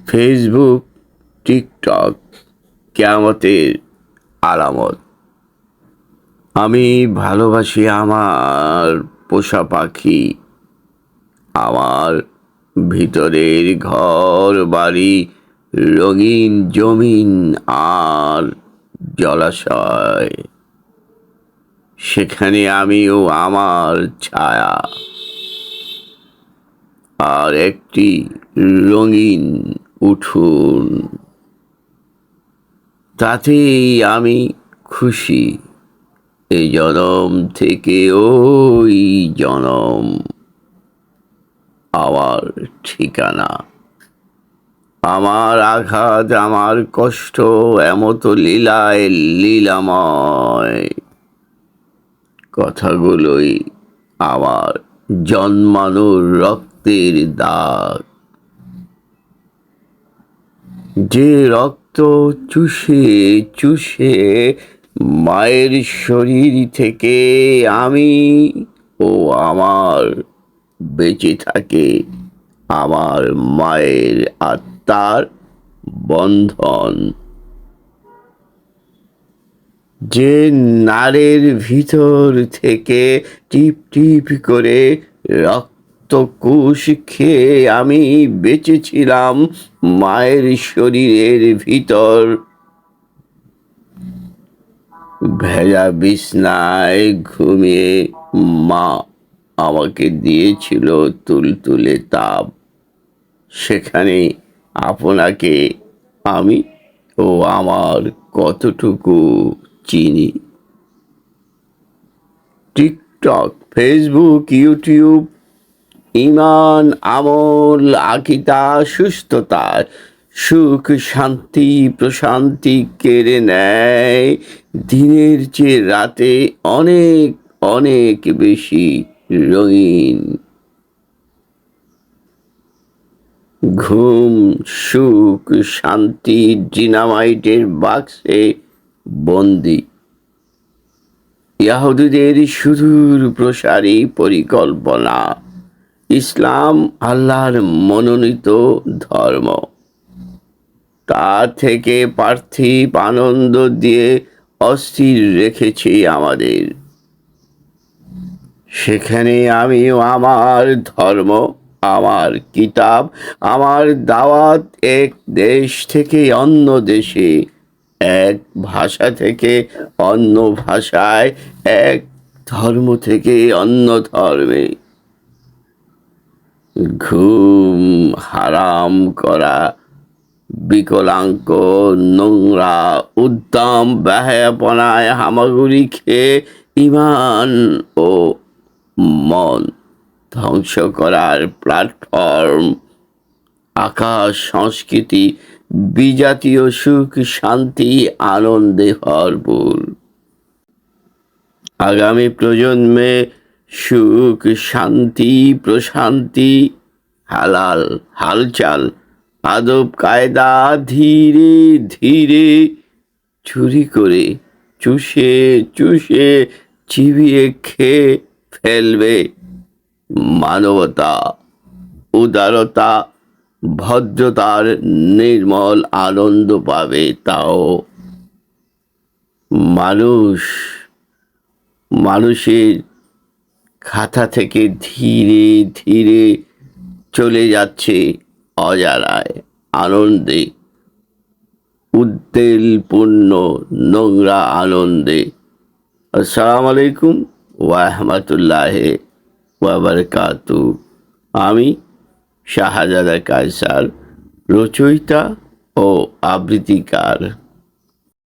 Facebook, TikTok কিয়ামতের আলামত। আমি ভালোবাসি আমার পোষা পাখি, আমার ভিতরের ঘর বাড়ি, রঙিন জমিন আর জলাশয়। সেখানে আমিও আমার ছায়া আর একটি রঙিন উঠোন। তাতেই আমি খুশি, এই জনম থেকে ওই জনম আমার ঠিকানা। আমার আঘাত, আমার কষ্ট এমতো লীলায় লীলাময়। কথাগুলোই আমার জন্মানোর রক্তের দাগ, যে রক্ত চুষে চুষে মায়ের শরীর থেকে আমি ও আমার বেঁচে থাকে আমার মায়ের আত্মার বন্ধন। যে নাড়ের ভিতর থেকে টিপ টিপ করে রক্তকোষ খেয়ে আমি বেঁচেছিলাম মায়ের শরীরের ভিতর। ভেজা বিছনায় ঘুমিয়ে মা আমাকে দিয়েছিল তুলতুলে তাপ। সেখানে আপনাকে আমি ও আমার কতটুকু চিনি। টিকটক, ফেসবুক, ইউটিউব ঈমান, আমল, আকিদা, সুস্থতা, সুখ, শান্তি, প্রশান্তি কেড়ে নেয়। দিনের চেয়ে রাতে অনেক অনেক বেশি রঙিন। ঘুম, সুখ, শান্তি ডিনামাইটের বাক্সে বন্দি। ইহুদিদের সুদূর প্রসারী পরিকল্পনা। ইসলাম আল্লাহর মনোনীত ধর্ম, তা থেকে পার্থিব আনন্দ দিয়ে অস্থির রেখেছি আমাদের। সেখানে আমিও আমার ধর্ম, আমার কিতাব, আমার দাওয়াত, এক দেশ থেকে অন্য দেশে, এক ভাষা থেকে অন্য ভাষায়, এক ধর্ম থেকে অন্য ধর্মে। ঘুম হারাম করা, বিকলাঙ্গ, নোংরা, উদ্দাম বেহায়াপনায় হামাগুড়ি খেয়ে ঈমান ও মন ধ্বংস করার প্ল্যাটফর্ম। আকাশ, সংস্কৃতি, বিজাতীয় সুখ, শান্তি, আনন্দে ভরপুর। আগামী প্রজন্মে সুখ, শান্তি, প্রশান্তি, হালাল হালচাল, আদব কায়দা ধীরে ধীরে চুরি করে, চুষে চুষে চিবিয়ে খেয়ে ফেলবে। মানবতা, উদারতা, ভদ্রতার নির্মল আনন্দ পাবে। তাও মানুষের খাতা থেকে ধীরে ধীরে চলে যাচ্ছে অজানায় আনন্দে, উদ্বেলপূর্ণ নোংরা আনন্দে। আসসালামু আলাইকুম ওয়া রাহমাতুল্লাহি ওয়া বারাকাতুহু। আমি শাহজাদা কায়সার, রচয়িতা ও আবৃত্তিকার।